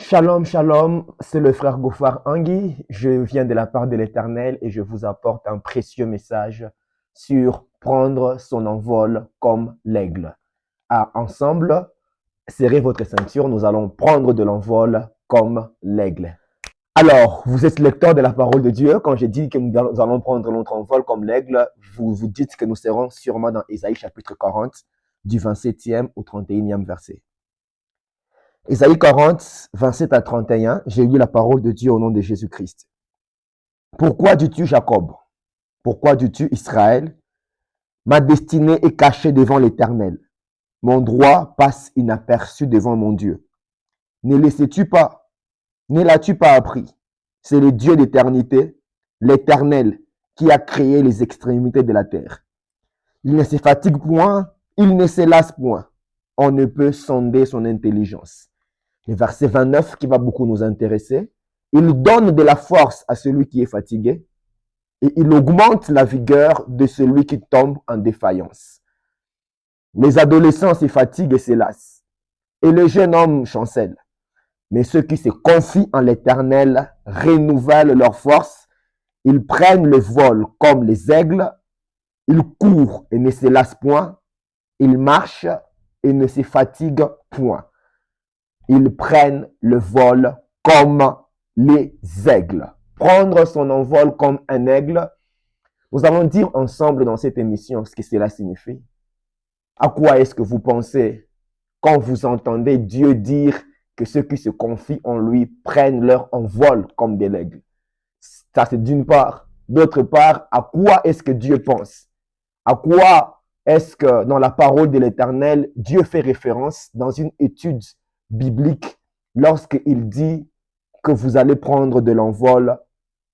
Shalom, shalom, c'est le frère Gofar Angui. Je viens de la part de l'Éternel et je vous apporte un précieux message sur prendre son envol comme l'aigle. Ensemble, serrez votre ceinture, nous allons prendre de l'envol comme l'aigle. Alors, vous êtes lecteur de la parole de Dieu. Quand j'ai dit que nous allons prendre notre envol comme l'aigle, vous vous dites que nous serons sûrement dans Ésaïe chapitre 40, du 27e au 31e verset. Ésaïe 40, 27 à 31, j'ai lu la parole de Dieu au nom de Jésus-Christ. Pourquoi dis-tu Jacob? Pourquoi dis-tu Israël? Ma destinée est cachée devant l'Éternel. Mon droit passe inaperçu devant mon Dieu. Ne laissais-tu pas? Ne l'as-tu pas appris? C'est le Dieu d'éternité, l'Éternel, qui a créé les extrémités de la terre. Il ne se fatigue point, il ne se lasse point. On ne peut sonder son intelligence. Le verset 29 qui va beaucoup nous intéresser. Il donne de la force à celui qui est fatigué et il augmente la vigueur de celui qui tombe en défaillance. Les adolescents se fatiguent et se lassent et les jeunes hommes chancellent. Mais ceux qui se confient en l'Éternel renouvellent leur force. Ils prennent le vol comme les aigles. Ils courent et ne se lassent point. Ils marchent et ne se fatiguent point. Ils prennent le vol comme les aigles. Prendre son envol comme un aigle. Nous allons dire ensemble dans cette émission ce que cela signifie. À quoi est-ce que vous pensez quand vous entendez Dieu dire que ceux qui se confient en lui prennent leur envol comme des aigles? Ça, c'est d'une part. D'autre part, à quoi est-ce que Dieu pense? À quoi est-ce que dans la parole de l'Éternel, Dieu fait référence dans une étude biblique lorsqu'il dit que vous allez prendre de l'envol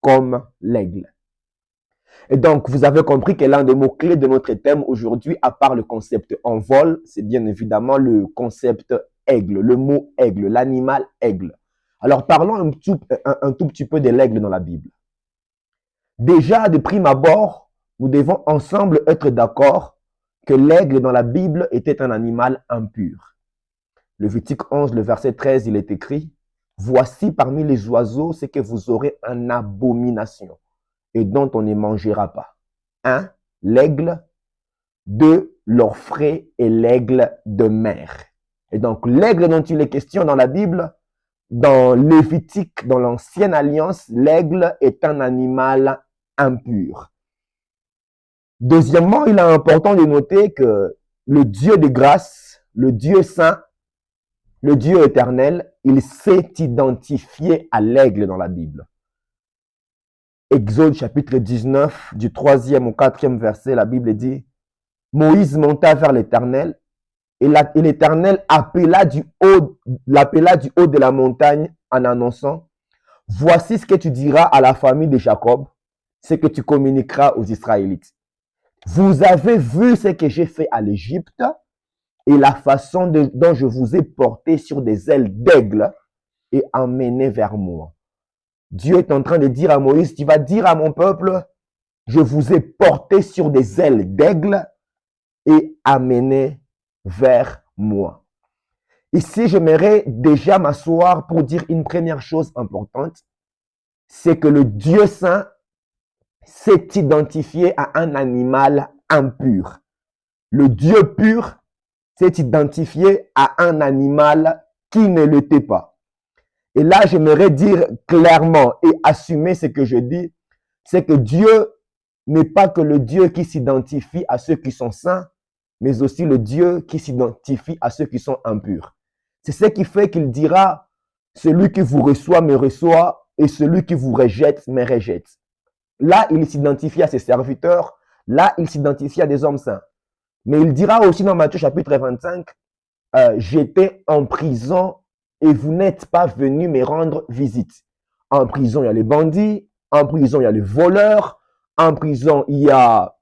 comme l'aigle. Et donc, vous avez compris que l'un des mots-clés de notre thème aujourd'hui, à part le concept envol, c'est bien évidemment le concept aigle, le mot aigle, l'animal aigle. Alors, parlons un tout petit peu de l'aigle dans la Bible. Déjà, de prime abord, nous devons ensemble être d'accord que l'aigle dans la Bible était un animal impur. Lévitique 11, le verset 13, il est écrit « Voici parmi les oiseaux ce que vous aurez en abomination et dont on ne mangera pas. 1. L'aigle. 2. L'orfraie et l'aigle de mer. » Et donc, l'aigle dont il est question dans la Bible, dans Lévitique, dans l'Ancienne Alliance, l'aigle est un animal impur. Deuxièmement, il est important de noter que le Dieu de grâce, le Dieu saint, le Dieu éternel, il s'est identifié à l'aigle dans la Bible. Exode chapitre 19, du 3e au 4e verset, la Bible dit « Moïse monta vers l'Éternel et l'Éternel l'appela du haut de la montagne en annonçant « Voici ce que tu diras à la famille de Jacob, ce que tu communiqueras aux Israélites. Vous avez vu ce que j'ai fait à l'Égypte et la façon dont je vous ai porté sur des ailes d'aigle et emmené vers moi. » Dieu est en train de dire à Moïse, tu vas dire à mon peuple, je vous ai porté sur des ailes d'aigle et amené vers moi. Ici, j'aimerais déjà m'asseoir pour dire une première chose importante, c'est que le Dieu saint s'est identifié à un animal impur. Le Dieu pur s'est identifié à un animal qui ne l'était pas. Et là, j'aimerais dire clairement et assumer ce que je dis, c'est que Dieu n'est pas que le Dieu qui s'identifie à ceux qui sont saints, mais aussi le Dieu qui s'identifie à ceux qui sont impurs. C'est ce qui fait qu'il dira, celui qui vous reçoit me reçoit et celui qui vous rejette me rejette. Là, il s'identifie à ses serviteurs, là, il s'identifie à des hommes saints. Mais il dira aussi dans Matthieu chapitre 25, j'étais en prison et vous n'êtes pas venu me rendre visite. En prison, il y a les bandits. En prison, il y a les voleurs. En prison, il y a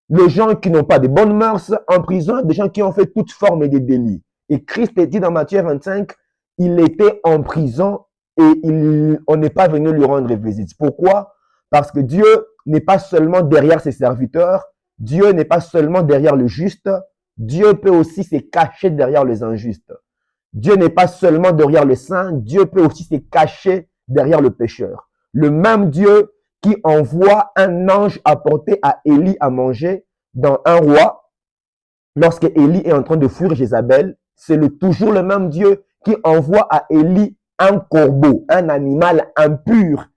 les gens qui n'ont pas de bonnes mœurs. En prison, il y a des gens qui ont fait toute forme de délit. Et Christ est dit dans Matthieu 25, il était en prison et on n'est pas venu lui rendre visite. Pourquoi? Parce que Dieu n'est pas seulement derrière ses serviteurs. Dieu n'est pas seulement derrière le juste. Dieu peut aussi se cacher derrière les injustes. Dieu n'est pas seulement derrière le saint, Dieu peut aussi se cacher derrière le pécheur. Le même Dieu qui envoie un ange apporter à Élie à manger dans un roi, lorsque Élie est en train de fuir Jézabel, c'est toujours le même Dieu qui envoie à Élie un corbeau, un animal impur,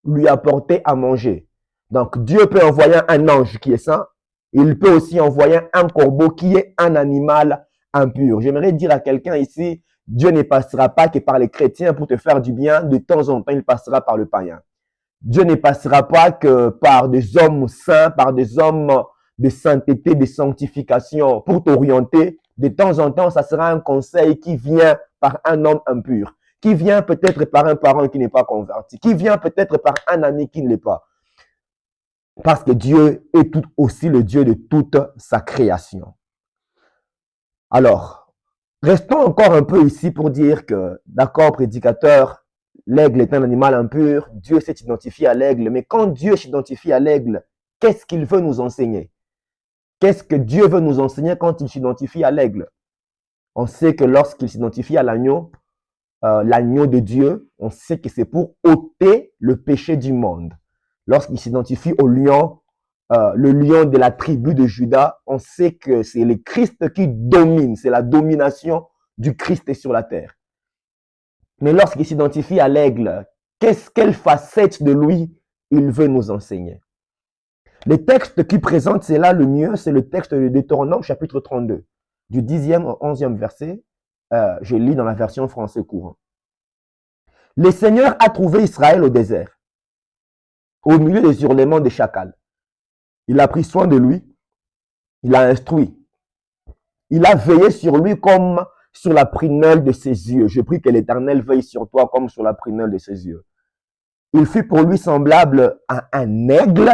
lui apporter à manger. Donc Dieu peut envoyer un ange qui est saint, il peut aussi envoyer un corbeau qui est un animal impur. J'aimerais dire à quelqu'un ici, Dieu ne passera pas que par les chrétiens pour te faire du bien, de temps en temps il passera par le païen. Dieu ne passera pas que par des hommes saints, par des hommes de sainteté, de sanctification pour t'orienter. De temps en temps, ça sera un conseil qui vient par un homme impur, qui vient peut-être par un parent qui n'est pas converti, qui vient peut-être par un ami qui ne l'est pas. Parce que Dieu est tout aussi le Dieu de toute sa création. Alors, restons encore un peu ici pour dire que, d'accord, prédicateur, l'aigle est un animal impur, Dieu s'est identifié à l'aigle, mais quand Dieu s'identifie à l'aigle, qu'est-ce qu'il veut nous enseigner? Qu'est-ce que Dieu veut nous enseigner quand il s'identifie à l'aigle? On sait que lorsqu'il s'identifie à l'agneau de Dieu, on sait que c'est pour ôter le péché du monde. Lorsqu'il s'identifie au lion, le lion de la tribu de Juda, on sait que c'est le Christ qui domine, c'est la domination du Christ sur la terre. Mais lorsqu'il s'identifie à l'aigle, quelle facette de lui il veut nous enseigner? Le texte qui présente cela le mieux, c'est le texte de Deutéronome chapitre 32, du 10e au 11e verset. Je lis dans la version français courant. Le Seigneur a trouvé Israël au désert, au milieu des hurlements des chacals. Il a pris soin de lui, il l'a instruit. Il a veillé sur lui comme sur la prunelle de ses yeux. Je prie que l'Éternel veille sur toi comme sur la prunelle de ses yeux. Il fut pour lui semblable à un aigle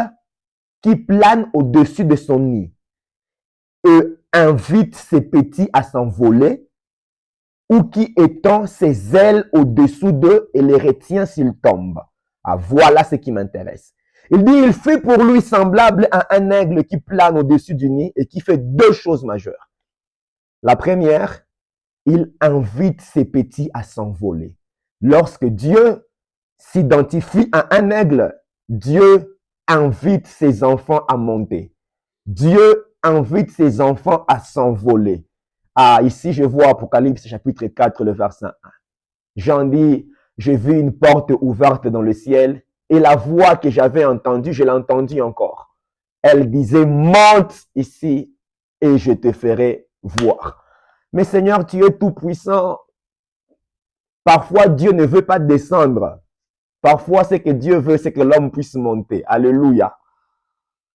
qui plane au-dessus de son nid et invite ses petits à s'envoler, ou qui étend ses ailes au-dessous d'eux et les retient s'ils tombent. Ah, voilà ce qui m'intéresse. Il dit, il fait pour lui semblable à un aigle qui plane au-dessus du nid et qui fait deux choses majeures. La première, il invite ses petits à s'envoler. Lorsque Dieu s'identifie à un aigle, Dieu invite ses enfants à monter. Dieu invite ses enfants à s'envoler. Ah, ici, je vois Apocalypse chapitre 4, le verset 1. Jean dit, j'ai vu une porte ouverte dans le ciel et la voix que j'avais entendue, je l'ai entendue encore. Elle disait, monte ici et je te ferai voir. Mais Seigneur, tu es tout puissant. Parfois, Dieu ne veut pas descendre. Parfois, ce que Dieu veut, c'est que l'homme puisse monter. Alléluia.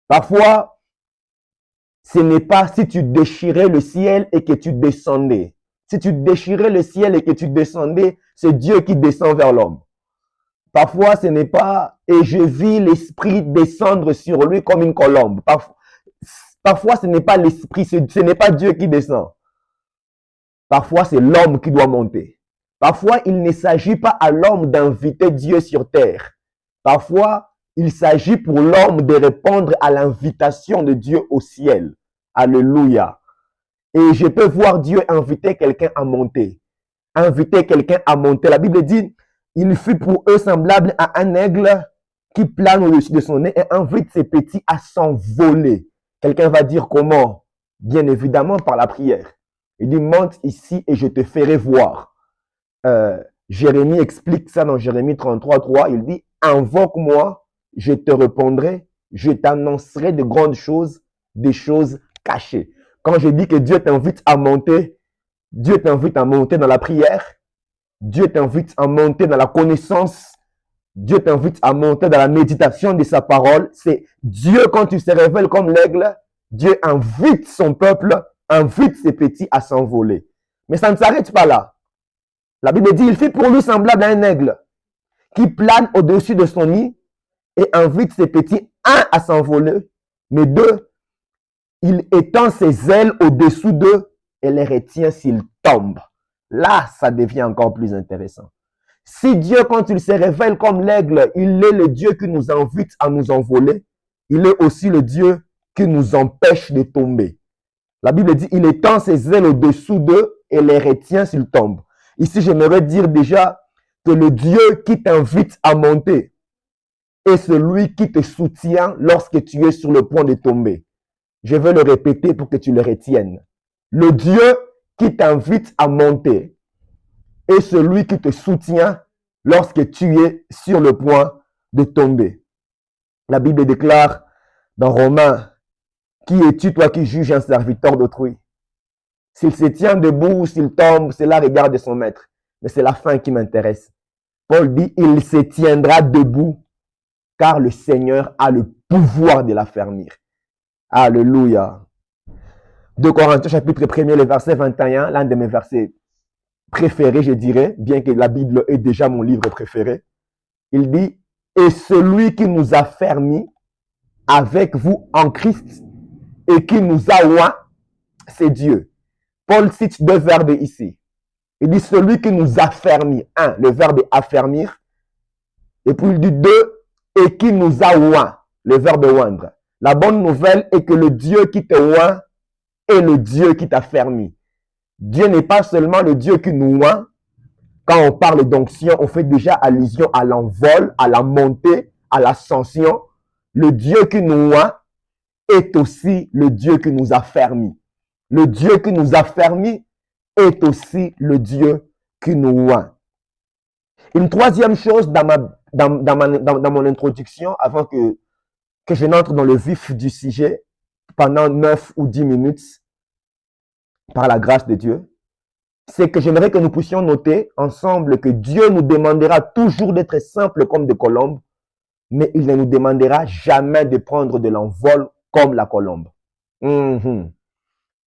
Parfois, ce n'est pas si tu déchirais le ciel et que tu descendais. Si tu déchirais le ciel et que tu descendais, c'est Dieu qui descend vers l'homme. Parfois, ce n'est pas, et je vis l'esprit descendre sur lui comme une colombe. Parfois ce n'est pas l'esprit, ce n'est pas Dieu qui descend. Parfois, c'est l'homme qui doit monter. Parfois, il ne s'agit pas à l'homme d'inviter Dieu sur terre. Parfois, il s'agit pour l'homme de répondre à l'invitation de Dieu au ciel. Alléluia. Et je peux voir Dieu inviter quelqu'un à monter. Inviter quelqu'un à monter. La Bible dit, il fut pour eux semblable à un aigle qui plane au-dessus de son nez et invite ses petits à s'envoler. Quelqu'un va dire comment? Bien évidemment par la prière. Il dit, monte ici et je te ferai voir. Jérémie explique ça dans Jérémie 33, 3. Il dit, invoque-moi, je te répondrai, je t'annoncerai de grandes choses, des choses cachées. Quand je dis que Dieu t'invite à monter, Dieu t'invite à monter dans la prière, Dieu t'invite à monter dans la connaissance, Dieu t'invite à monter dans la méditation de sa parole. C'est Dieu, quand tu se révèles comme l'aigle, Dieu invite son peuple, invite ses petits à s'envoler. Mais ça ne s'arrête pas là. La Bible dit, il fait pour lui semblable à un aigle qui plane au-dessus de son nid et invite ses petits, un, à s'envoler, mais deux, il étend ses ailes au-dessous d'eux et les retient s'ils tombent. Là, ça devient encore plus intéressant. Si Dieu, quand il se révèle comme l'aigle, il est le Dieu qui nous invite à nous envoler, il est aussi le Dieu qui nous empêche de tomber. La Bible dit, il étend ses ailes au-dessous d'eux et les retient s'ils tombent. Ici, j'aimerais dire déjà que le Dieu qui t'invite à monter est celui qui te soutient lorsque tu es sur le point de tomber. Je vais le répéter pour que tu le retiennes. Le Dieu qui t'invite à monter est celui qui te soutient lorsque tu es sur le point de tomber. La Bible déclare dans Romains, qui es-tu toi qui juges un serviteur d'autrui? S'il se tient debout ou s'il tombe, cela regarde son maître. Mais c'est la fin qui m'intéresse. Paul dit, il se tiendra debout car le Seigneur a le pouvoir de l'affermir. Alléluia. 2 Corinthiens chapitre 1er, le verset 21, l'un de mes versets préférés, je dirais, bien que la Bible est déjà mon livre préféré. Il dit, et celui qui nous a fermis avec vous en Christ et qui nous a oint, c'est Dieu. Paul cite deux verbes ici. Il dit celui qui nous a fermis. Un, le verbe affermir. Et puis il dit deux, et qui nous a oint, le verbe oindre. La bonne nouvelle est que le Dieu qui te oint est le Dieu qui t'a fermi. Dieu n'est pas seulement le Dieu qui nous oint. Quand on parle d'onction, on fait déjà allusion à l'envol, à la montée, à l'ascension. Le Dieu qui nous oint est aussi le Dieu qui nous a fermis. Le Dieu qui nous a fermis est aussi le Dieu qui nous oint. Une troisième chose dans mon introduction, avant que je n'entre dans le vif du sujet pendant 9 ou 10 minutes, par la grâce de Dieu, c'est que j'aimerais que nous puissions noter ensemble que Dieu nous demandera toujours d'être simples comme des colombes, mais il ne nous demandera jamais de prendre de l'envol comme la colombe.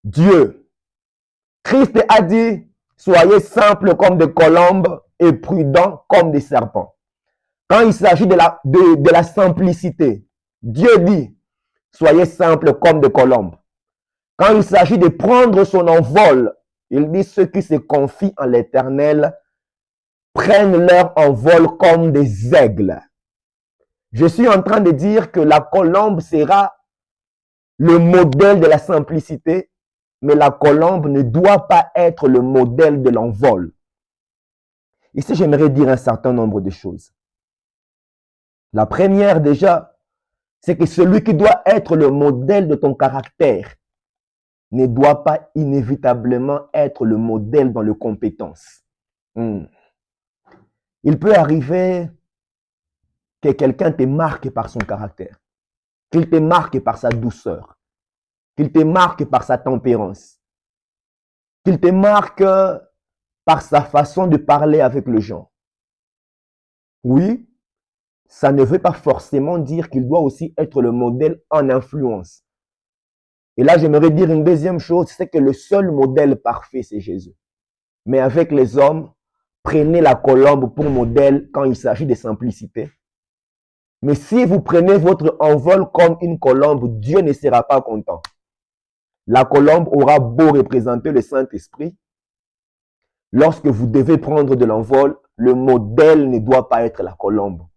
Dieu, Christ a dit, soyez simples comme des colombes et prudents comme des serpents. Quand il s'agit de la simplicité, Dieu dit, soyez simples comme des colombes. Quand il s'agit de prendre son envol, il dit, ceux qui se confient en l'Éternel prennent leur envol comme des aigles. Je suis en train de dire que la colombe sera le modèle de la simplicité, mais la colombe ne doit pas être le modèle de l'envol. Ici, j'aimerais dire un certain nombre de choses. La première déjà, c'est que celui qui doit être le modèle de ton caractère ne doit pas inévitablement être le modèle dans les compétences. Il peut arriver que quelqu'un te marque par son caractère, qu'il te marque par sa douceur, qu'il te marque par sa tempérance, qu'il te marque par sa façon de parler avec les gens. Oui, ça ne veut pas forcément dire qu'il doit aussi être le modèle en influence. Et là, j'aimerais dire une deuxième chose, c'est que le seul modèle parfait, c'est Jésus. Mais avec les hommes, prenez la colombe pour modèle quand il s'agit de simplicité. Mais si vous prenez votre envol comme une colombe, Dieu ne sera pas content. La colombe aura beau représenter le Saint-Esprit. Lorsque vous devez prendre de l'envol, le modèle ne doit pas être la colombe.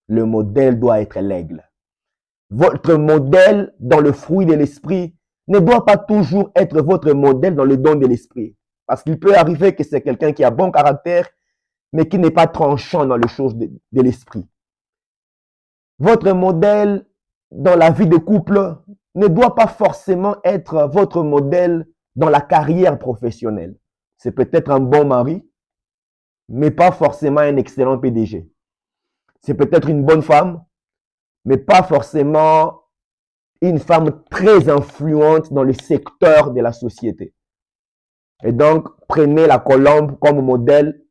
Le modèle doit être l'aigle. Votre modèle dans le fruit de l'esprit ne doit pas toujours être votre modèle dans le don de l'esprit. Parce qu'il peut arriver que c'est quelqu'un qui a bon caractère, mais qui n'est pas tranchant dans les choses de l'esprit. Votre modèle dans la vie de couple ne doit pas forcément être votre modèle dans la carrière professionnelle. C'est peut-être un bon mari, mais pas forcément un excellent PDG. C'est peut-être une bonne femme, mais pas forcément une femme très influente dans le secteur de la société. Et donc, prenez la colombe comme modèle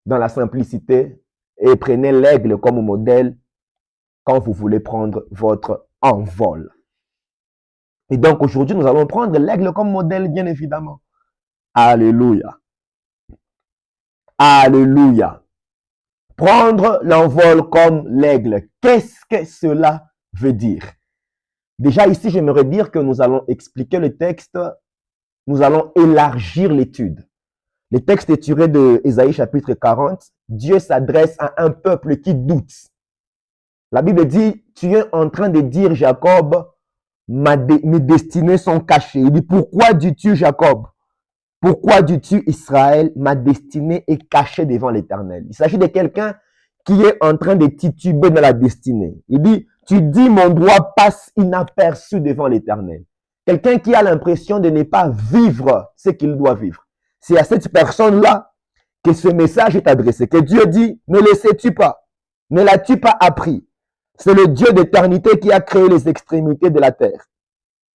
dans la simplicité et prenez l'aigle comme modèle quand vous voulez prendre votre envol. Et donc, aujourd'hui, nous allons prendre l'aigle comme modèle, bien évidemment. Alléluia. Alléluia. Prendre l'envol comme l'aigle. Qu'est-ce que cela veut dire? Déjà ici, j'aimerais dire que nous allons expliquer le texte, nous allons élargir l'étude. Le texte est tiré de Ésaïe chapitre 40. Dieu s'adresse à un peuple qui doute. La Bible dit, tu es en train de dire, Jacob, mes destinées sont cachées. Il dit, pourquoi dis-tu Jacob? Pourquoi dis-tu Israël? Ma destinée est cachée devant l'Éternel. Il s'agit de quelqu'un qui est en train de tituber dans la destinée. Il dit, tu dis, mon droit passe inaperçu devant l'Éternel. Quelqu'un qui a l'impression de ne pas vivre ce qu'il doit vivre. C'est à cette personne-là que ce message est adressé. Que Dieu dit, ne le sais-tu pas? Ne l'as-tu pas appris? C'est le Dieu d'éternité qui a créé les extrémités de la terre.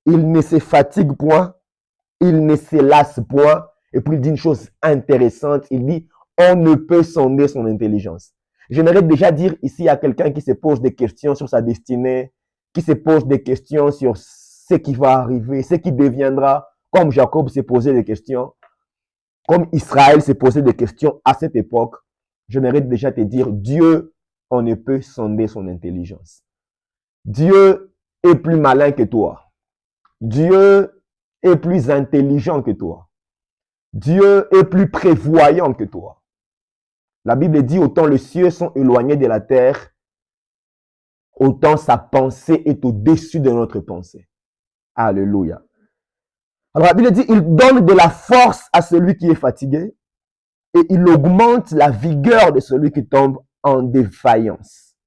Il ne se fatigue point, il ne se lasse point. Et puis il dit une chose intéressante, il dit, on ne peut sonder son intelligence. J'aimerais déjà dire ici à quelqu'un qui se pose des questions sur sa destinée, qui se pose des questions sur ce qui va arriver, ce qui deviendra, comme Jacob s'est posé des questions, comme Israël s'est posé des questions à cette époque. J'aimerais déjà te dire, Dieu, on ne peut sonder son intelligence. Dieu est plus malin que toi. Dieu est plus intelligent que toi. Dieu est plus prévoyant que toi. La Bible dit, autant les cieux sont éloignés de la terre, autant sa pensée est au-dessus de notre pensée. Alléluia. Alors la Bible dit, il donne de la force à celui qui est fatigué et il augmente la vigueur de celui qui tombe en défaillance.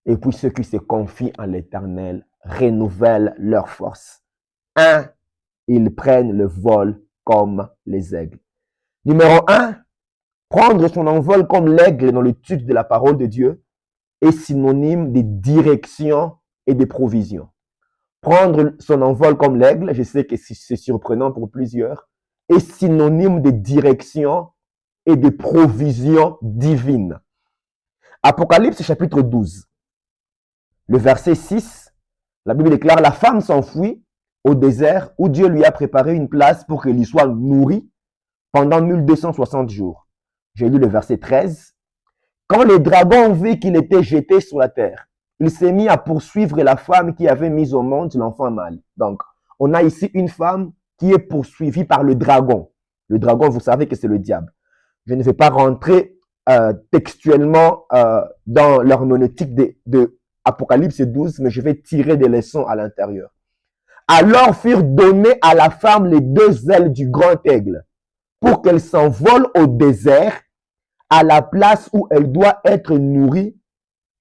Et puis ceux qui se confient en l'Éternel renouvellent leur force. Ils prennent le vol comme les aigles. Numéro 1, prendre son envol comme l'aigle dans l'étude de la parole de Dieu est synonyme de direction et de provision. Prendre son envol comme l'aigle, je sais que c'est surprenant pour plusieurs, est synonyme de direction et de provision divine. Apocalypse chapitre 12, le verset 6, la Bible déclare, la femme s'enfuit au désert où Dieu lui a préparé une place pour qu'elle y soit nourrie pendant 1260 jours. J'ai lu le verset 13. Quand les dragons ont vu qu'il était jeté sur la terre, il s'est mis à poursuivre la femme qui avait mis au monde l'enfant mâle. Donc, on a ici une femme qui est poursuivie par le dragon. Le dragon, vous savez que c'est le diable. Je ne vais pas rentrer textuellement dans l'herméneutique de Apocalypse 12, mais je vais tirer des leçons à l'intérieur. Alors furent données à la femme les deux ailes du grand aigle pour qu'elle s'envole au désert à la place où elle doit être nourrie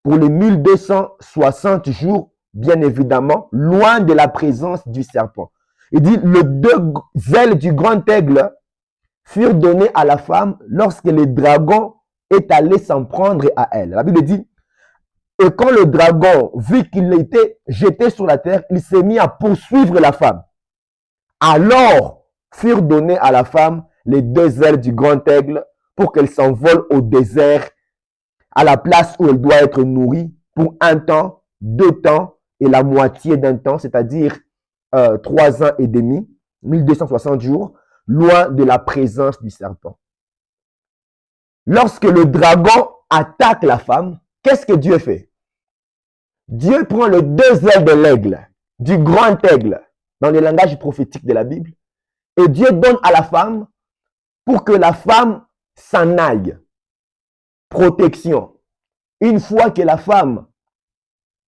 pour les 1260 jours, bien évidemment, loin de la présence du serpent. Il dit, les deux ailes du grand aigle furent données à la femme lorsque le dragon est allé s'en prendre à elle. La Bible dit, et quand le dragon vit qu'il était jeté sur la terre, il s'est mis à poursuivre la femme. Alors furent données à la femme les deux ailes du grand aigle pour qu'elle s'envole au désert à la place où elle doit être nourrie pour 1 temps, 2 temps et la moitié d'un temps, c'est-à-dire 3 ans et demi, 1260 jours, loin de la présence du serpent. Lorsque le dragon attaque la femme, qu'est-ce que Dieu fait? Dieu prend les deux ailes de l'aigle, du grand aigle, dans le langage prophétique de la Bible, et Dieu donne à la femme pour que la femme s'en aille. Protection. Une fois que la femme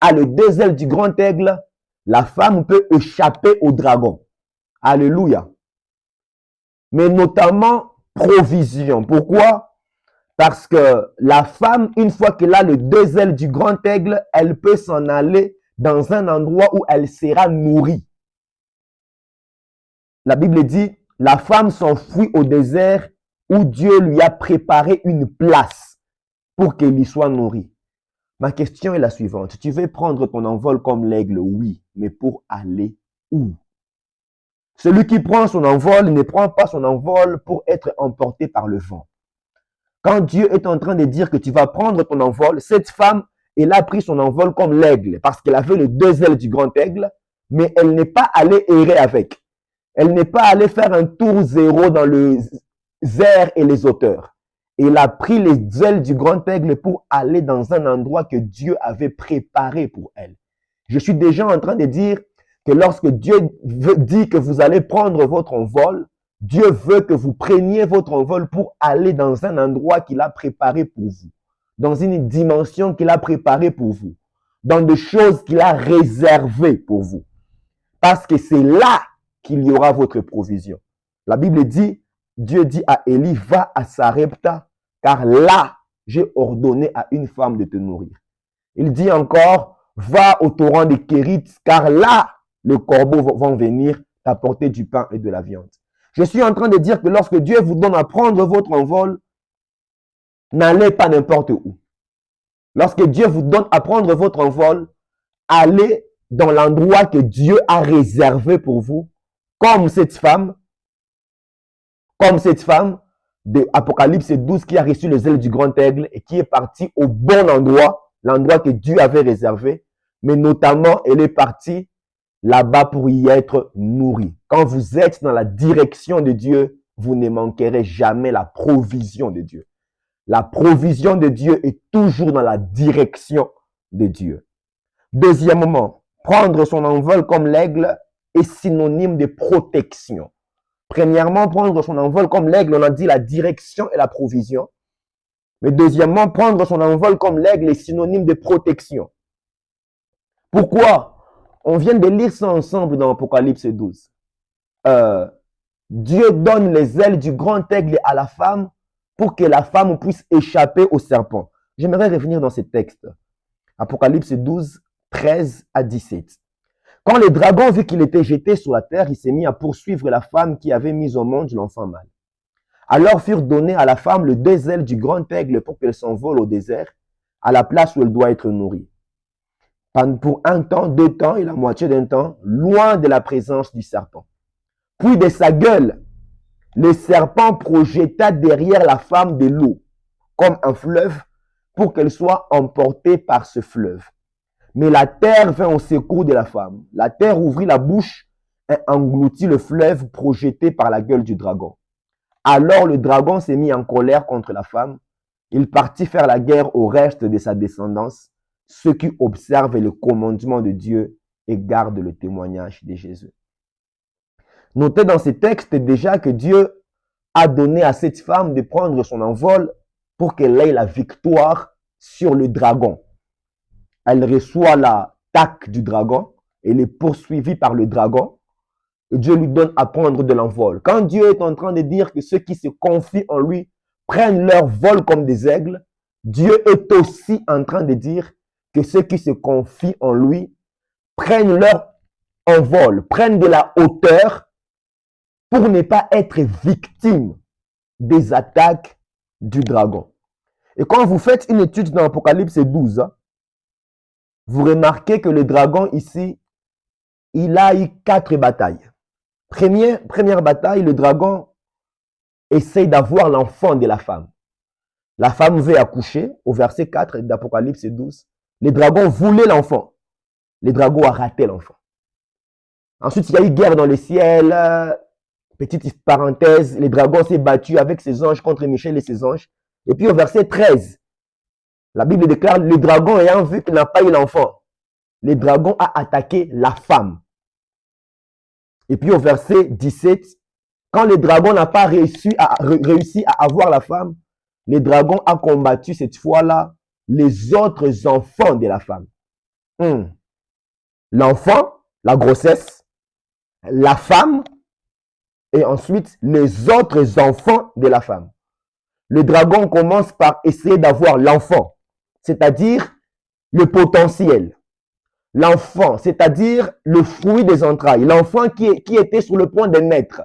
a les deux ailes du grand aigle, la femme peut échapper au dragon. Alléluia. Mais notamment provision. Pourquoi? Parce que la femme, une fois qu'elle a les deux ailes du grand aigle, elle peut s'en aller dans un endroit où elle sera nourrie. La Bible dit, la femme s'enfuit au désert où Dieu lui a préparé une place pour qu'elle y soit nourrie. Ma question est la suivante. Tu veux prendre ton envol comme l'aigle? Oui, mais pour aller où? Celui qui prend son envol ne prend pas son envol pour être emporté par le vent. Quand Dieu est en train de dire que tu vas prendre ton envol, cette femme, elle a pris son envol comme l'aigle parce qu'elle avait les deux ailes du grand aigle, mais elle n'est pas allée errer avec. Elle n'est pas allée faire un tour zéro dans les airs et les hauteurs. Elle a pris les ailes du grand aigle pour aller dans un endroit que Dieu avait préparé pour elle. Je suis déjà en train de dire que lorsque Dieu dit que vous allez prendre votre envol, Dieu veut que vous preniez votre envol pour aller dans un endroit qu'il a préparé pour vous, dans une dimension qu'il a préparée pour vous. dans des choses qu'il a réservées pour vous. Parce que c'est là qu'il y aura votre provision. La Bible dit, Dieu dit à Élie, va à Sarepta, car là, j'ai ordonné à une femme de te nourrir. Il dit encore, va au torrent de Kérit, car là, les corbeaux vont venir t'apporter du pain et de la viande. Je suis en train de dire que lorsque Dieu vous donne à prendre votre envol, n'allez pas n'importe où. Lorsque Dieu vous donne à prendre votre envol, allez dans l'endroit que Dieu a réservé pour vous, comme cette femme de Apocalypse 12 qui a reçu les ailes du grand aigle et qui est partie au bon endroit, l'endroit que Dieu avait réservé, mais notamment elle est partie là-bas pour y être nourrie. Quand vous êtes dans la direction de Dieu, vous ne manquerez jamais la provision de Dieu. La provision de Dieu est toujours dans la direction de Dieu. Deuxièmement, prendre son envol comme l'aigle est synonyme de protection. Premièrement, prendre son envol comme l'aigle, on a dit la direction et la provision. Mais deuxièmement, prendre son envol comme l'aigle est synonyme de protection. Pourquoi? On vient de lire ça ensemble dans Apocalypse 12. Dieu donne les ailes du grand aigle à la femme pour que la femme puisse échapper au serpent. J'aimerais revenir dans ce texte. Apocalypse 12, 13 à 17. Quand le dragon vit qu'il était jeté sur la terre, il s'est mis à poursuivre la femme qui avait mis au monde l'enfant mâle. Alors furent données à la femme les deux ailes du grand aigle pour qu'elle s'envole au désert, à la place où elle doit être nourrie. Pour un temps, 2 temps et la moitié d'un temps, loin de la présence du serpent. Puis de sa gueule, le serpent projeta derrière la femme de l'eau, comme un fleuve, pour qu'elle soit emportée par ce fleuve. Mais la terre vint au secours de la femme. La terre ouvrit la bouche et engloutit le fleuve projeté par la gueule du dragon. Alors le dragon s'est mis en colère contre la femme. Il partit faire la guerre au reste de sa descendance, ceux qui observent le commandement de Dieu et gardent le témoignage de Jésus. Notez dans ces textes déjà que Dieu a donné à cette femme de prendre son envol pour qu'elle ait la victoire sur le dragon. Elle reçoit l'attaque du dragon, elle est poursuivie par le dragon, et Dieu lui donne à prendre de l'envol. Quand Dieu est en train de dire que ceux qui se confient en lui prennent leur vol comme des aigles, Dieu est aussi en train de dire que ceux qui se confient en lui prennent leur envol, prennent de la hauteur pour ne pas être victimes des attaques du dragon. Et quand vous faites une étude dans Apocalypse 12, vous remarquez que le dragon ici, il a eu 4 batailles. Première bataille, le dragon essaye d'avoir l'enfant de la femme. La femme veut accoucher, au verset 4 d'Apocalypse 12. Le dragon voulait l'enfant. Le dragon a raté l'enfant. Ensuite, il y a eu guerre dans le ciel. Petite parenthèse, le dragon s'est battu avec ses anges contre Michel et ses anges. Et puis au verset 13, la Bible déclare, le dragon ayant vu qu'il n'a pas eu l'enfant, le dragon a attaqué la femme. Et puis au verset 17, quand le dragon n'a pas réussi à avoir la femme, le dragon a combattu cette fois-là les autres enfants de la femme. L'enfant, la grossesse, la femme, et ensuite les autres enfants de la femme. Le dragon commence par essayer d'avoir l'enfant, c'est-à-dire le potentiel. L'enfant, c'est-à-dire le fruit des entrailles. L'enfant qui était sur le point de naître.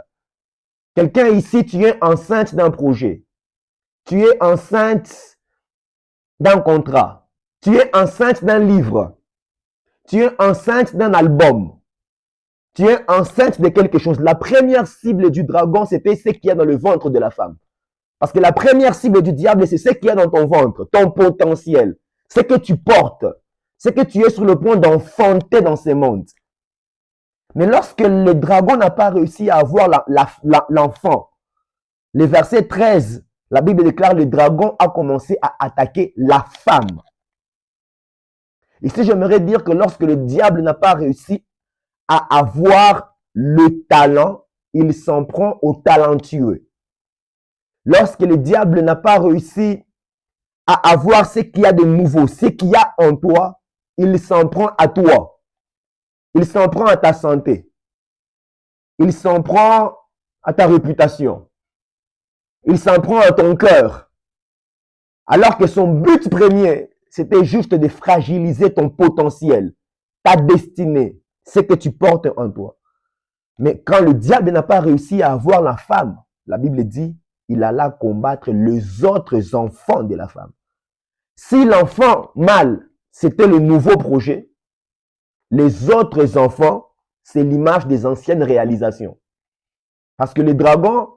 Quelqu'un ici, tu es enceinte d'un projet. Tu es enceinte d'un contrat. Tu es enceinte d'un livre. Tu es enceinte d'un album. Tu es enceinte de quelque chose. La première cible du dragon, c'était ce qu'il y a dans le ventre de la femme. Parce que la première cible du diable, c'est ce qu'il y a dans ton ventre, ton potentiel, ce que tu portes, ce que tu es sur le point d'enfanter dans ce monde. Mais lorsque le dragon n'a pas réussi à avoir l'enfant, le verset 13, la Bible déclare le dragon a commencé à attaquer la femme. Ici, j'aimerais dire que lorsque le diable n'a pas réussi à avoir le talent, il s'en prend aux talentueux. Lorsque le diable n'a pas réussi à avoir ce qu'il y a de nouveau, ce qu'il y a en toi, il s'en prend à toi. Il s'en prend à ta santé. Il s'en prend à ta réputation. Il s'en prend à ton cœur. Alors que son but premier, c'était juste de fragiliser ton potentiel, ta destinée, ce que tu portes en toi. Mais quand le diable n'a pas réussi à avoir la femme, la Bible dit, il alla combattre les autres enfants de la femme. Si l'enfant mâle, c'était le nouveau projet, les autres enfants, c'est l'image des anciennes réalisations. Parce que le dragon,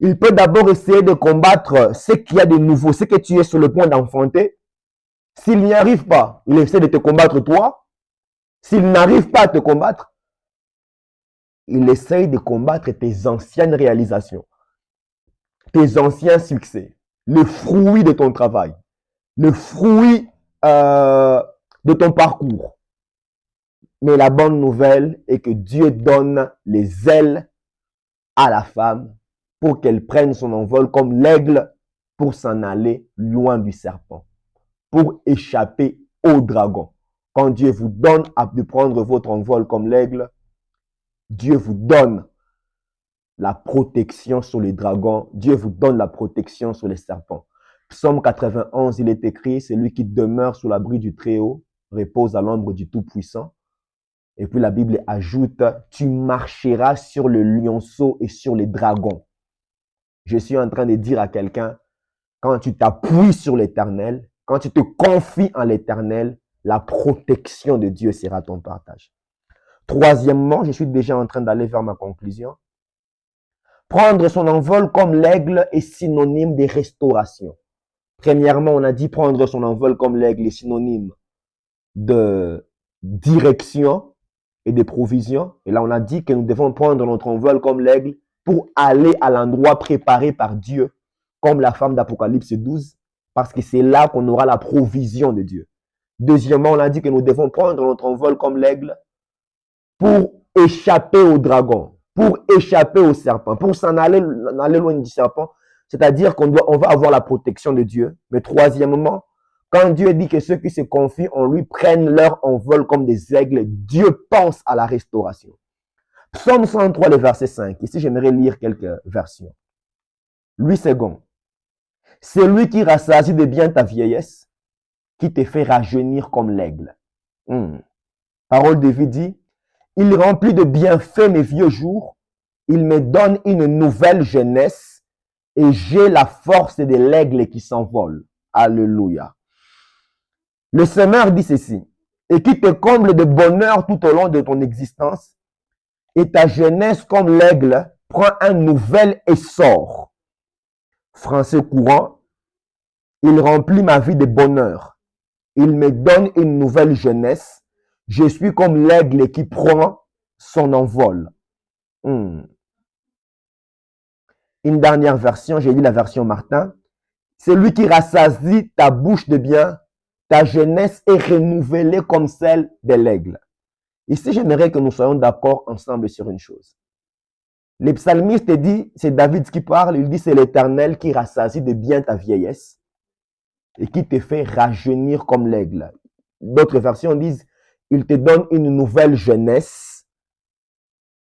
il peut d'abord essayer de combattre ce qu'il y a de nouveau, ce que tu es sur le point d'enfanter. S'il n'y arrive pas, il essaie de te combattre toi. S'il n'arrive pas à te combattre, il essaye de combattre tes anciennes réalisations, tes anciens succès, le fruit de ton travail, le fruit de ton parcours. Mais la bonne nouvelle est que Dieu donne les ailes à la femme pour qu'elle prenne son envol comme l'aigle pour s'en aller loin du serpent, pour échapper au dragon. Quand Dieu vous donne de prendre votre envol comme l'aigle, Dieu vous donne la protection sur les dragons. Dieu vous donne la protection sur les serpents. Psaume 91, il est écrit, celui qui demeure sous l'abri du Très-Haut repose à l'ombre du Tout-Puissant. Et puis la Bible ajoute, tu marcheras sur le lionceau et sur les dragons. Je suis en train de dire à quelqu'un, quand tu t'appuies sur l'Éternel, quand tu te confies en l'Éternel, la protection de Dieu sera ton partage. Troisièmement, je suis déjà en train d'aller vers ma conclusion. Prendre son envol comme l'aigle est synonyme de restauration. Premièrement, on a dit prendre son envol comme l'aigle est synonyme de direction et de provision. Et là, on a dit que nous devons prendre notre envol comme l'aigle pour aller à l'endroit préparé par Dieu, comme la femme d'Apocalypse 12, parce que c'est là qu'on aura la provision de Dieu. Deuxièmement, on a dit que nous devons prendre notre envol comme l'aigle pour échapper au dragon, pour échapper au serpent, pour s'en aller loin du serpent, c'est-à-dire qu'on va avoir la protection de Dieu. Mais troisièmement, quand Dieu dit que ceux qui se confient en lui prennent leur envol comme des aigles, Dieu pense à la restauration. Psaume 103, le verset 5. Ici, j'aimerais lire quelques versions. Louis II. C'est lui qui rassasie de bien ta vieillesse, qui te fait rajeunir comme l'aigle. Parole de vie dit, il remplit de bienfaits mes vieux jours, il me donne une nouvelle jeunesse et j'ai la force de l'aigle qui s'envole. Alléluia. Le Seigneur dit ceci, et qui te comble de bonheur tout au long de ton existence, et ta jeunesse comme l'aigle prend un nouvel essor. Français courant, il remplit ma vie de bonheur. Il me donne une nouvelle jeunesse. Je suis comme l'aigle qui prend son envol. Une dernière version, j'ai dit la version Martin. C'est lui qui rassasie ta bouche de bien. Ta jeunesse est renouvelée comme celle de l'aigle. Ici, j'aimerais que nous soyons d'accord ensemble sur une chose. Le psalmiste dit, c'est David qui parle, il dit c'est l'Éternel qui rassasie de bien ta vieillesse et qui te fait rajeunir comme l'aigle. D'autres versions disent, il te donne une nouvelle jeunesse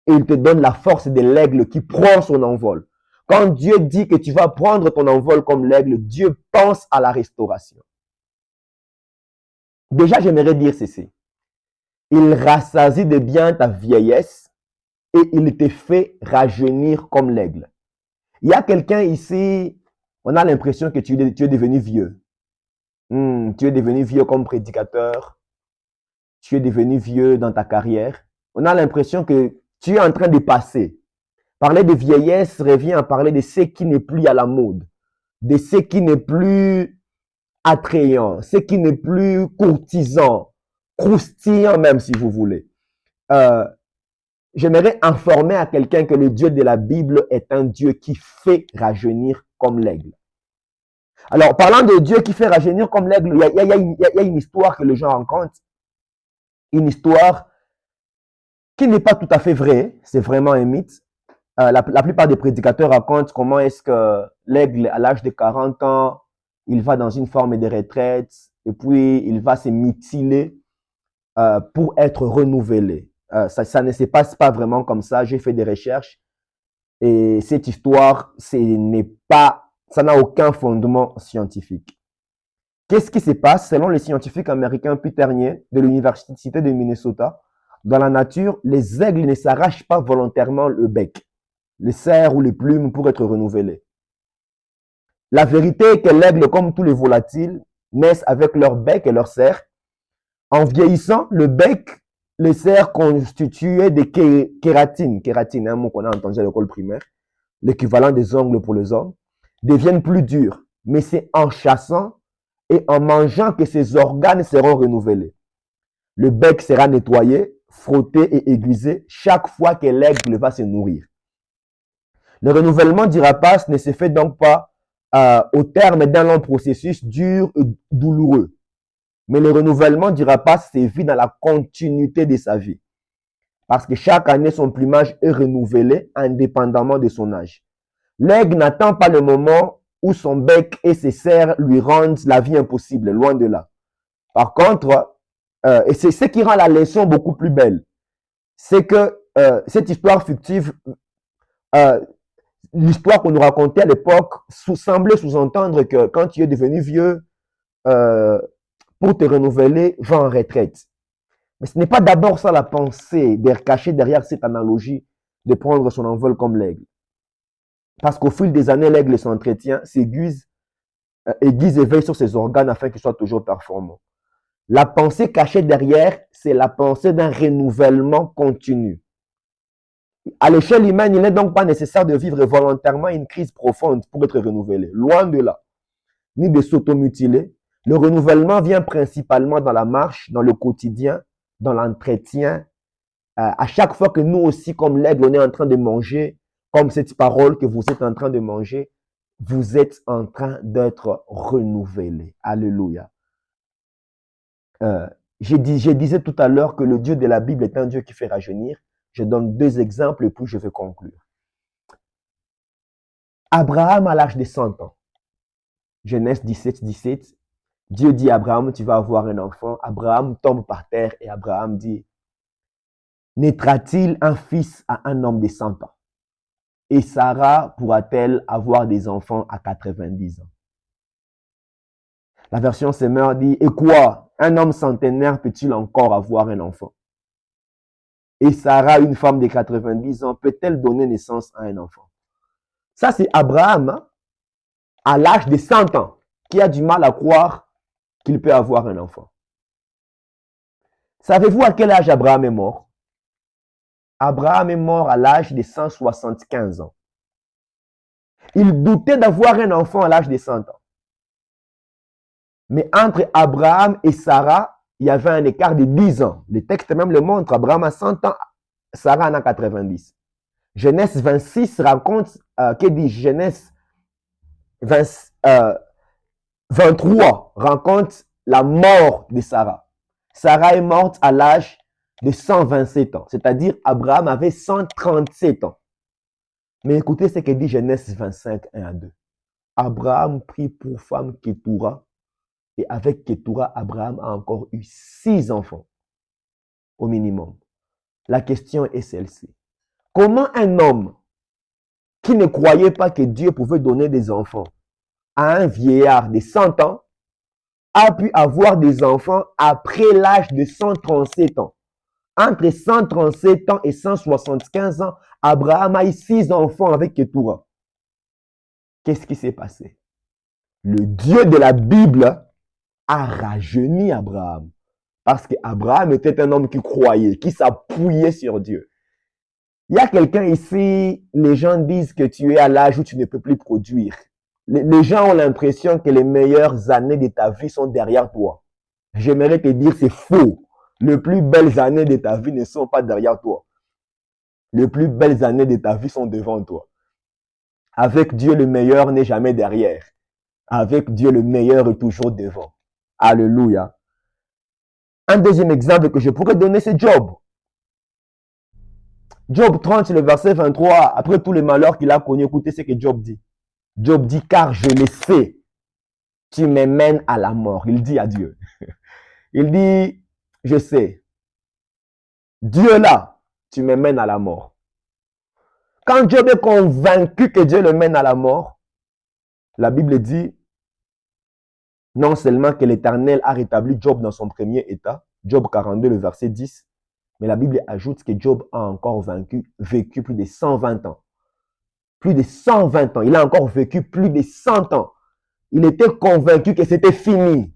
et il te donne la force de l'aigle qui prend son envol. Quand Dieu dit que tu vas prendre ton envol comme l'aigle, Dieu pense à la restauration. Déjà, j'aimerais dire ceci. Il rassasie de bien ta vieillesse et il te fait rajeunir comme l'aigle. Il y a quelqu'un ici, on a l'impression que tu es devenu vieux. Tu es devenu vieux comme prédicateur. Tu es devenu vieux dans ta carrière. On a l'impression que tu es en train de passer. Parler de vieillesse revient à parler de ce qui n'est plus à la mode, de ce qui n'est plus attrayant, ce qui n'est plus courtisan, croustillant même si vous voulez. J'aimerais informer à quelqu'un que le Dieu de la Bible est un Dieu qui fait rajeunir comme l'aigle. Alors, parlant de Dieu qui fait rajeunir comme l'aigle, il y a une histoire que les gens rencontrent. Une histoire qui n'est pas tout à fait vraie, c'est vraiment un mythe. La plupart des prédicateurs racontent comment est-ce que l'aigle, à l'âge de 40 ans, il va dans une forme de retraite, et puis il va se mutiler pour être renouvelé. Ça ne se passe pas vraiment comme ça. J'ai fait des recherches et cette histoire, ça n'a aucun fondement scientifique. Qu'est-ce qui se passe? Selon le scientifique américain Peter Nye de l'université de Minnesota, dans la nature, les aigles ne s'arrachent pas volontairement le bec, les serres ou les plumes pour être renouvelés. La vérité est que l'aigle, comme tous les volatiles, naissent avec leur bec et leur serre. En vieillissant, le bec, les serres constituées de kératine, kératine, un mot qu'on a entendu à l'école primaire, l'équivalent des ongles pour les hommes, deviennent plus durs. Mais c'est en chassant et en mangeant que ces organes seront renouvelés. Le bec sera nettoyé, frotté et aiguisé chaque fois que l'aigle va se nourrir. Le renouvellement du rapace ne se fait donc pas au terme d'un long processus dur et douloureux. Mais le renouvellement du rapace se vit dans la continuité de sa vie. Parce que chaque année, son plumage est renouvelé indépendamment de son âge. L'aigle n'attend pas le moment où son bec et ses serres lui rendent la vie impossible, loin de là. Par contre, et c'est ce qui rend la leçon beaucoup plus belle, c'est que cette histoire fictive, l'histoire qu'on nous racontait à l'époque, semblait sous-entendre que quand tu es devenu vieux, pour te renouveler, va en retraite. Mais ce n'est pas d'abord ça la pensée cachée derrière cette analogie de prendre son envol comme l'aigle. Parce qu'au fil des années, l'aigle s'entretient, s'aiguise et veille sur ses organes afin qu'ils soient toujours performants. La pensée cachée derrière, c'est la pensée d'un renouvellement continu. À l'échelle humaine, il n'est donc pas nécessaire de vivre volontairement une crise profonde pour être renouvelé. Loin de là. Ni de s'automutiler. Le renouvellement vient principalement dans la marche, dans le quotidien, dans l'entretien. À chaque fois que nous aussi, comme l'aigle, on est en train de manger, comme cette parole que vous êtes en train de manger, vous êtes en train d'être renouvelé. Alléluia. Je disais tout à l'heure que le Dieu de la Bible est un Dieu qui fait rajeunir. Je donne 2 exemples et puis je vais conclure. Abraham à l'âge de 100 ans. Genèse 17, 17. Dieu dit à Abraham, tu vas avoir un enfant. Abraham tombe par terre et Abraham dit, naîtra-t-il un fils à un homme de 100 ans? Et Sarah pourra-t-elle avoir des enfants à 90 ans? La version Semeur dit, et quoi? Un homme centenaire peut-il encore avoir un enfant? Et Sarah, une femme de 90 ans, peut-elle donner naissance à un enfant? Ça, c'est Abraham, hein, à l'âge de 100 ans, qui a du mal à croire qu'il peut avoir un enfant. Savez-vous à quel âge Abraham est mort? Abraham est mort à l'âge de 175 ans. Il doutait d'avoir un enfant à l'âge de 100 ans. Mais entre Abraham et Sarah, il y avait un écart de 10 ans. Le texte même le montre. Abraham a 100 ans, Sarah en a 90. Genèse 26 raconte, que dit Genèse 23 raconte la mort de Sarah. Sarah est morte à l'âge de 127 ans. C'est-à-dire Abraham avait 137 ans. Mais écoutez ce que dit Genèse 25, 1 à 2. Abraham prit pour femme Ketura. Et avec Ketura, Abraham a encore eu 6 enfants, au minimum. La question est celle-ci. Comment un homme qui ne croyait pas que Dieu pouvait donner des enfants à un vieillard de 100 ans a pu avoir des enfants après l'âge de 137 ans? Entre 137 ans et 175 ans, Abraham a eu 6 enfants avec Ketura. Qu'est-ce qui s'est passé? Le Dieu de la Bible a rajeuni Abraham. Parce qu'Abraham était un homme qui croyait, qui s'appuyait sur Dieu. Il y a quelqu'un ici, les gens disent que tu es à l'âge où tu ne peux plus produire. Les gens ont l'impression que les meilleures années de ta vie sont derrière toi. J'aimerais te dire c'est faux. Les plus belles années de ta vie ne sont pas derrière toi. Les plus belles années de ta vie sont devant toi. Avec Dieu, le meilleur n'est jamais derrière. Avec Dieu, le meilleur est toujours devant. Alléluia. Un deuxième exemple que je pourrais donner, c'est Job. Job 30, le verset 23, après tous les malheurs qu'il a connus, écoutez ce que Job dit. Job dit, car je le sais, tu me mènes à la mort. Il dit à Dieu. Il dit, je sais, Dieu là, tu me mènes à la mort. Quand Job est convaincu que Dieu le mène à la mort, la Bible dit, non seulement que l'Éternel a rétabli Job dans son premier état, Job 42, le verset 10, mais la Bible ajoute que Job a encore vécu plus de 120 ans. Plus de 120 ans. Il a encore vécu plus de 100 ans. Il était convaincu que c'était fini.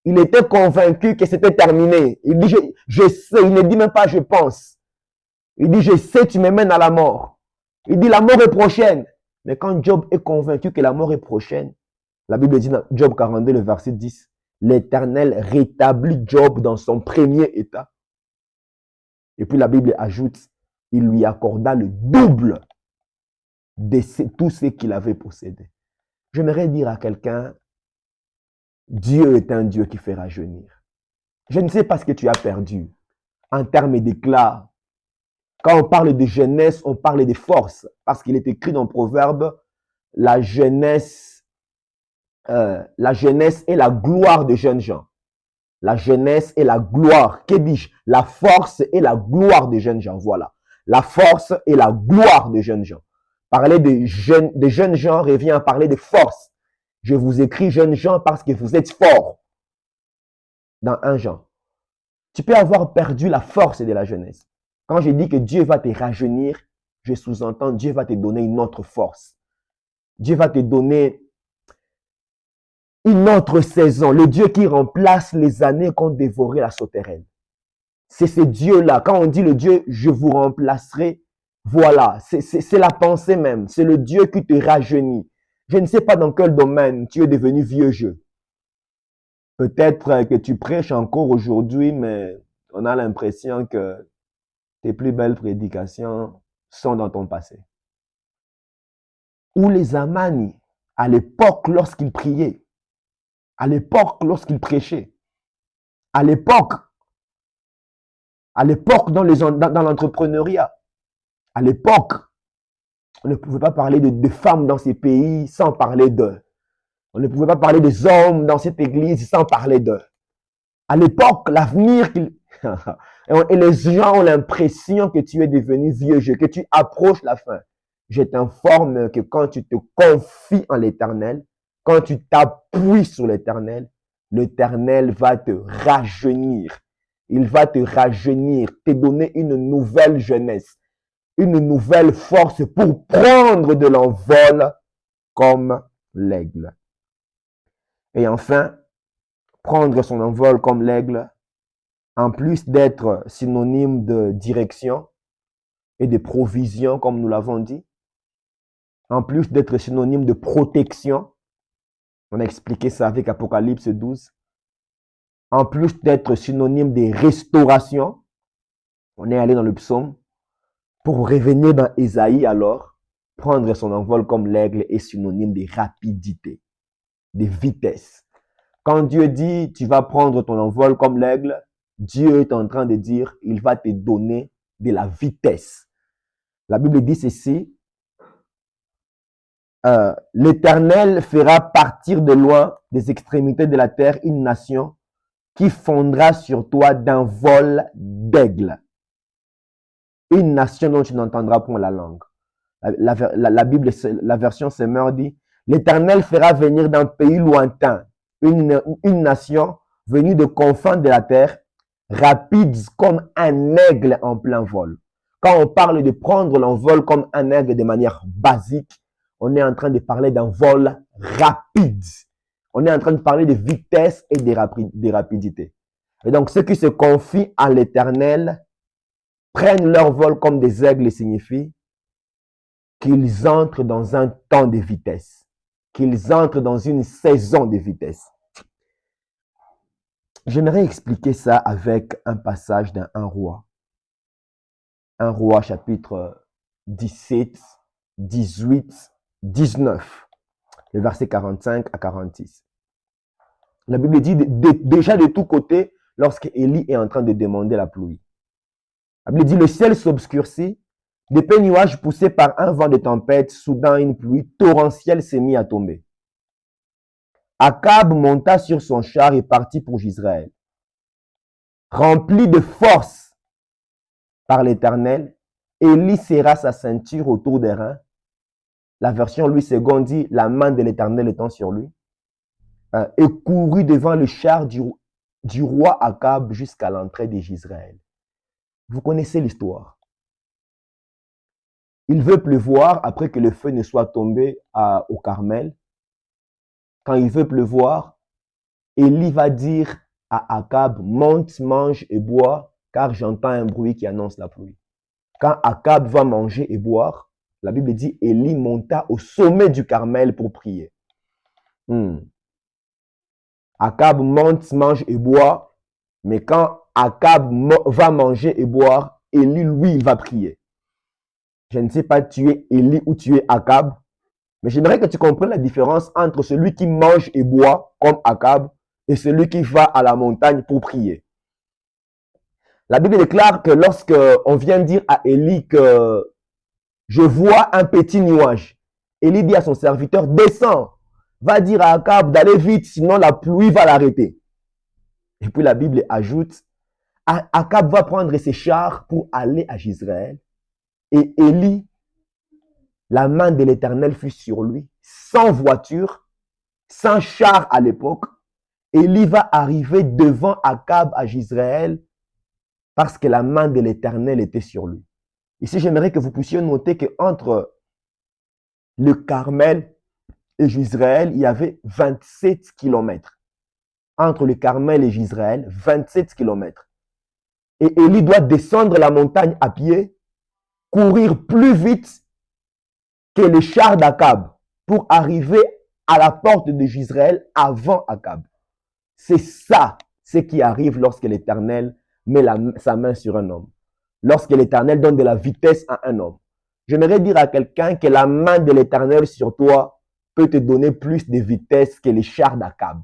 Il était convaincu que c'était terminé. Il dit, je sais. Il ne dit même pas, je pense. Il dit, je sais, tu me mènes à la mort. Il dit, la mort est prochaine. Mais quand Job est convaincu que la mort est prochaine, la Bible dit dans Job 42, le verset 10, l'Éternel rétablit Job dans son premier état. Et puis la Bible ajoute, il lui accorda le double de tout ce qu'il avait possédé. J'aimerais dire à quelqu'un, Dieu est un Dieu qui fait rajeunir. Je ne sais pas ce que tu as perdu en termes d'éclat. Quand on parle de jeunesse, on parle de force. Parce qu'il est écrit dans Proverbe, la jeunesse est la gloire des jeunes gens. La jeunesse est la gloire. Que dis-je? La force est la gloire des jeunes gens. Voilà. La force est la gloire des jeunes gens. Parler des jeunes gens revient à parler de force. Je vous écris jeunes gens parce que vous êtes forts dans un genre. Tu peux avoir perdu la force de la jeunesse. Quand je dis que Dieu va te rajeunir, je sous-entends Dieu va te donner une autre force. Dieu va te donner une autre saison. Le Dieu qui remplace les années qu'ont dévoré la sauterelle. C'est ce Dieu-là. Quand on dit le Dieu, je vous remplacerai, voilà, c'est la pensée même. C'est le Dieu qui te rajeunit. Je ne sais pas dans quel domaine tu es devenu vieux jeu. Peut-être que tu prêches encore aujourd'hui, mais on a l'impression que tes plus belles prédications sont dans ton passé. Ou les Amani, à l'époque lorsqu'ils priaient, à l'époque lorsqu'ils prêchaient, à l'époque dans l'entrepreneuriat, à l'époque, on ne pouvait pas parler de femmes dans ces pays sans parler d'eux. On ne pouvait pas parler des hommes dans cette église sans parler d'eux. À l'époque, l'avenir et les gens ont l'impression que tu es devenu vieux jeu, que tu approches la fin. Je t'informe que quand tu te confies en l'Éternel, quand tu t'appuies sur l'Éternel, l'Éternel va te rajeunir. Il va te rajeunir, te donner une nouvelle jeunesse, une nouvelle force pour prendre de l'envol comme l'aigle. Et enfin, prendre son envol comme l'aigle, en plus d'être synonyme de direction et de provision, comme nous l'avons dit, en plus d'être synonyme de protection, on a expliqué ça avec Apocalypse 12, en plus d'être synonyme de restauration, on est allé dans le psaume, pour revenir dans Ésaïe alors, prendre son envol comme l'aigle est synonyme de rapidité, de vitesse. Quand Dieu dit, tu vas prendre ton envol comme l'aigle, Dieu est en train de dire, il va te donner de la vitesse. La Bible dit ceci, l'Éternel fera partir de loin des extrémités de la terre une nation qui fondra sur toi d'un vol d'aigle. Une nation dont tu n'entendras point la langue. La Bible, la version Semeur dit, l'Éternel fera venir d'un pays lointain une nation venue de confins de la terre, rapide comme un aigle en plein vol. Quand on parle de prendre l'envol comme un aigle de manière basique, on est en train de parler d'un vol rapide. On est en train de parler de vitesse et de rapidité. Et donc, ceux qui se confient à l'Éternel prennent leur vol comme des aigles signifie qu'ils entrent dans un temps de vitesse, qu'ils entrent dans une saison de vitesse. J'aimerais expliquer ça avec un passage d'un 1 roi. 1 roi chapitre 17, 18, 19, le verset 45 à 46. La Bible dit déjà de tous côtés, lorsque Élie est en train de demander la pluie. La Bible dit, le ciel s'obscurcit, d'épais nuages poussés par un vent de tempête, soudain une pluie torrentielle s'est mise à tomber. Akab monta sur son char et partit pour Jezreel. Rempli de force par l'Éternel, Élie serra sa ceinture autour des reins. La version Louis II dit, la main de l'Éternel étant sur lui, et courut devant le char du roi Akab jusqu'à l'entrée de Jezreel. Vous connaissez l'histoire. Il veut pleuvoir après que le feu ne soit tombé au Carmel. Quand il veut pleuvoir, Élie va dire à Akab, monte, mange et bois, car j'entends un bruit qui annonce la pluie. Quand Akab va manger et boire, la Bible dit, Élie monta au sommet du Carmel pour prier. Akab monte, mange et boit, mais quand Akab va manger et boire, Élie, lui, il va prier. Je ne sais pas, tu es Élie ou tu es Akab, mais j'aimerais que tu comprennes la différence entre celui qui mange et boit, comme Akab, et celui qui va à la montagne pour prier. La Bible déclare que lorsque on vient dire à Élie que je vois un petit nuage, Élie dit à son serviteur, descends, va dire à Akab d'aller vite, sinon la pluie va l'arrêter. Et puis la Bible ajoute, Akab va prendre ses chars pour aller à Jezreel. Et Élie, la main de l'Éternel fut sur lui, sans voiture, sans char à l'époque. Élie va arriver devant Akab à Jezreel parce que la main de l'Éternel était sur lui. Ici, j'aimerais que vous puissiez noter qu'entre le Carmel et Jezreel, il y avait 27 kilomètres. Entre le Carmel et Jezreel, 27 kilomètres. Et Élie doit descendre la montagne à pied, courir plus vite que les chars d'Akab pour arriver à la porte de Jezreel avant Akab. C'est ça, ce qui arrive lorsque l'Éternel met sa main sur un homme. Lorsque l'Éternel donne de la vitesse à un homme. J'aimerais dire à quelqu'un que la main de l'Éternel sur toi peut te donner plus de vitesse que les chars d'Akab.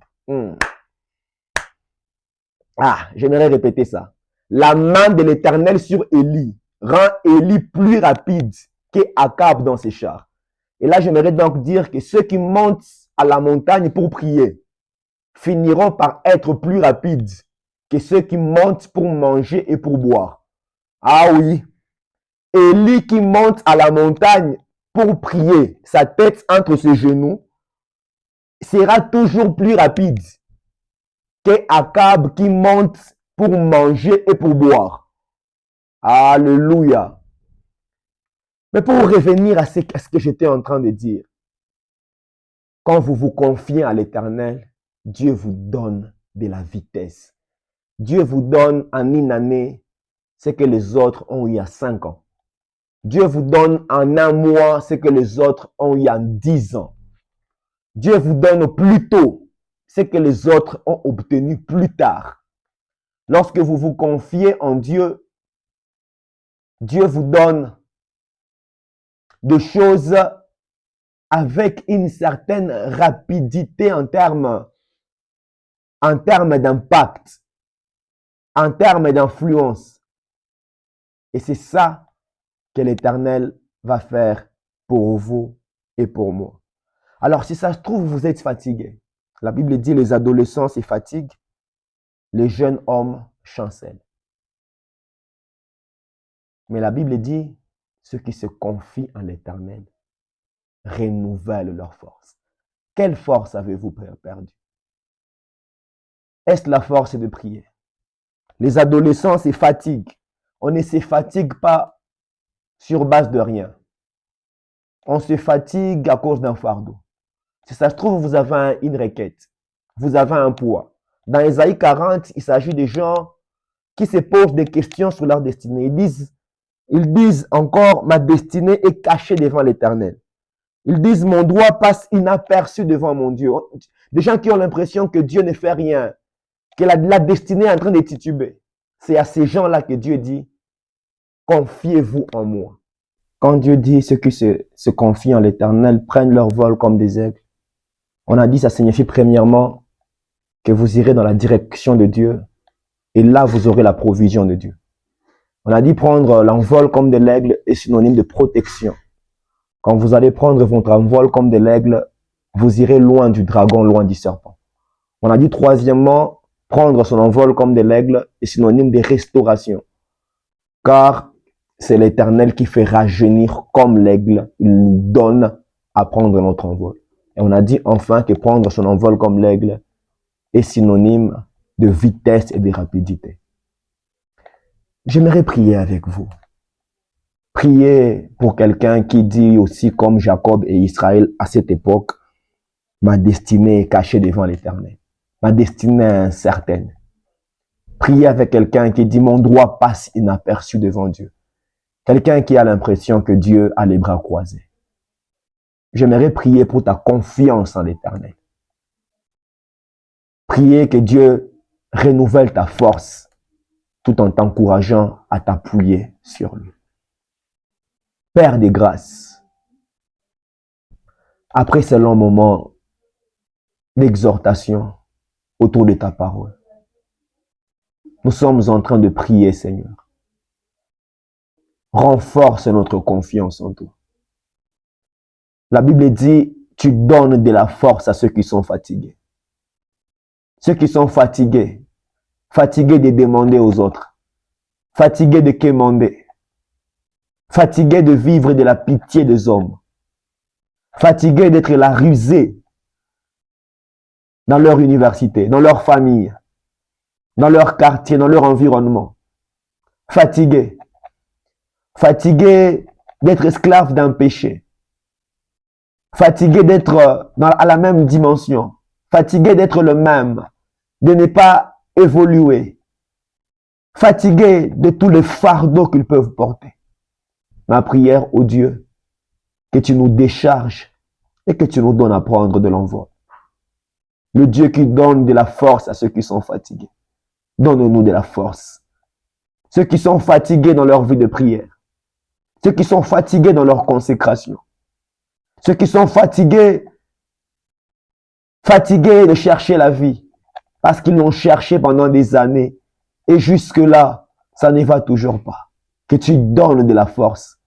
J'aimerais répéter ça. La main de l'Éternel sur Élie rend Élie plus rapide qu'Akab dans ses chars. Et là, j'aimerais donc dire que ceux qui montent à la montagne pour prier finiront par être plus rapides que ceux qui montent pour manger et pour boire. Ah oui, Élie qui monte à la montagne pour prier, sa tête entre ses genoux, sera toujours plus rapide qu'Akab qui monte pour manger et pour boire. Alléluia. Mais pour revenir à ce que j'étais en train de dire, quand vous vous confiez à l'Éternel, Dieu vous donne de la vitesse. Dieu vous donne en une année ce que les autres ont eu à 5 ans. Dieu vous donne en un mois ce que les autres ont eu en 10 ans. Dieu vous donne plus tôt ce que les autres ont obtenu plus tard. Lorsque vous vous confiez en Dieu, Dieu vous donne des choses avec une certaine rapidité en termes d'impact, en termes d'influence. Et c'est ça que l'Éternel va faire pour vous et pour moi. Alors, si ça se trouve, vous êtes fatigué. La Bible dit les adolescents se fatiguent, les jeunes hommes chancellent. Mais la Bible dit ceux qui se confient en l'Éternel renouvellent leur force. Quelle force avez-vous perdu? Est-ce la force de prier? Les adolescents se fatiguent. On ne se fatigue pas sur base de rien. On se fatigue à cause d'un fardeau. Si ça se trouve, vous avez une requête. Vous avez un poids. Dans Ésaïe 40, il s'agit des gens qui se posent des questions sur leur destinée. Ils disent encore, ma destinée est cachée devant l'Éternel. Ils disent, mon droit passe inaperçu devant mon Dieu. Des gens qui ont l'impression que Dieu ne fait rien, que la destinée est en train de tituber. C'est à ces gens-là que Dieu dit, confiez-vous en moi. Quand Dieu dit ceux qui se confient en l'Éternel prennent leur vol comme des aigles, on a dit ça signifie premièrement que vous irez dans la direction de Dieu et là vous aurez la provision de Dieu. On a dit prendre l'envol comme de l'aigle est synonyme de protection. Quand vous allez prendre votre envol comme de l'aigle, vous irez loin du dragon, loin du serpent. On a dit troisièmement, prendre son envol comme de l'aigle est synonyme de restauration. Car c'est l'Éternel qui fait rajeunir comme l'aigle. Il nous donne à prendre notre envol. Et on a dit enfin que prendre son envol comme l'aigle est synonyme de vitesse et de rapidité. J'aimerais prier avec vous. Priez pour quelqu'un qui dit aussi comme Jacob et Israël à cette époque, ma destinée est cachée devant l'Éternel. Ma destinée est incertaine. Priez avec quelqu'un qui dit mon droit passe inaperçu devant Dieu. Quelqu'un qui a l'impression que Dieu a les bras croisés. J'aimerais prier pour ta confiance en l'Éternel. Priez que Dieu renouvelle ta force tout en t'encourageant à t'appuyer sur lui. Père des grâces, après ce long moment d'exhortation autour de ta parole, nous sommes en train de prier, Seigneur. Renforce notre confiance en toi. La Bible dit, tu donnes de la force à ceux qui sont fatigués. Ceux qui sont fatigués, fatigués de demander aux autres, fatigués de quémander, fatigués de vivre de la pitié des hommes, fatigués d'être la rusée dans leur université, dans leur famille, dans leur quartier, dans leur environnement. Fatigués. Fatigués d'être esclaves d'un péché. Fatigués d'être à la même dimension. Fatigués d'être le même. De ne pas évoluer. Fatigués de tous les fardeaux qu'ils peuvent porter. Ma prière, ô Dieu, que tu nous décharges et que tu nous donnes à prendre de l'envol. Le Dieu qui donne de la force à ceux qui sont fatigués. Donne-nous de la force. Ceux qui sont fatigués dans leur vie de prière. Ceux qui sont fatigués dans leur consécration. Ceux qui sont fatigués de chercher la vie. Parce qu'ils l'ont cherché pendant des années. Et jusque-là, ça ne va toujours pas. Que tu donnes de la force.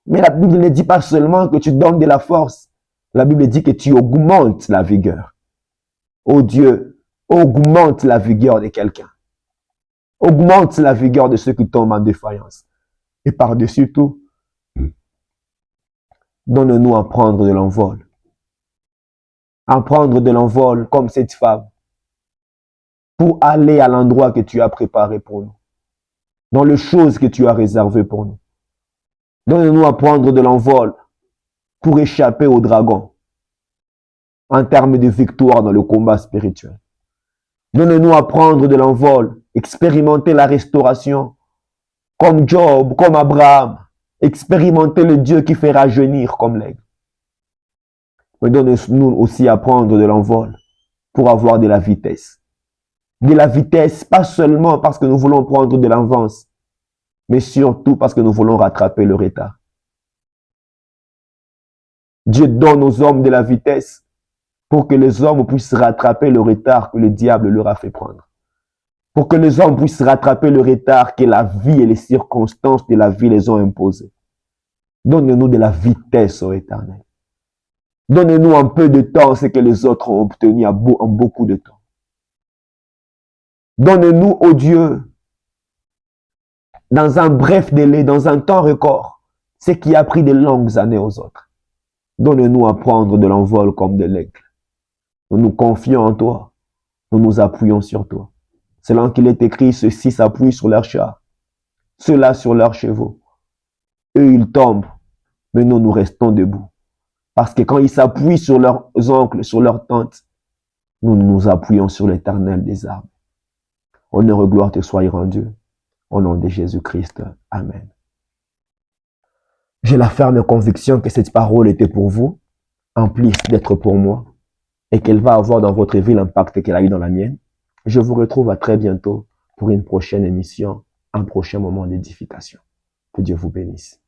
Mais la Bible ne dit pas seulement que tu donnes de la force. La Bible dit que tu augmentes la vigueur. Oh Dieu, augmente la vigueur de quelqu'un. Augmente la vigueur de ceux qui tombent en défaillance. Et par-dessus tout, donne-nous à prendre de l'envol. À prendre de l'envol comme cette femme. Pour aller à l'endroit que tu as préparé pour nous. Dans les choses que tu as réservées pour nous. Donne-nous à prendre de l'envol pour échapper au dragon. En termes de victoire dans le combat spirituel. Donne-nous à prendre de l'envol, expérimenter la restauration, comme Job, comme Abraham, expérimenter le Dieu qui fait rajeunir comme l'aigle. Mais donne-nous aussi à prendre de l'envol pour avoir de la vitesse. De la vitesse, pas seulement parce que nous voulons prendre de l'avance, mais surtout parce que nous voulons rattraper le retard. Dieu donne aux hommes de la vitesse pour que les hommes puissent rattraper le retard que le diable leur a fait prendre. Pour que les hommes puissent rattraper le retard que la vie et les circonstances de la vie les ont imposé. Donne-nous de la vitesse, ô Éternel. Donne-nous un peu de temps ce que les autres ont obtenu en beaucoup de temps. Donne-nous, ô Dieu, dans un bref délai, dans un temps record, ce qui a pris de longues années aux autres. Donne-nous à prendre de l'envol comme de l'aigle. Nous nous confions en toi. Nous nous appuyons sur toi. Selon qu'il est écrit, ceux-ci s'appuient sur leurs chars, ceux-là sur leurs chevaux. Eux, ils tombent, mais nous, nous restons debout. Parce que quand ils s'appuient sur leurs oncles, sur leurs tantes, nous nous appuyons sur l'Éternel des armes. Honneur et gloire te soient rendues. Au nom de Jésus-Christ. Amen. J'ai la ferme conviction que cette parole était pour vous, en plus d'être pour moi, et qu'elle va avoir dans votre vie l'impact qu'elle a eu dans la mienne. Je vous retrouve à très bientôt pour une prochaine émission, un prochain moment d'édification. Que Dieu vous bénisse.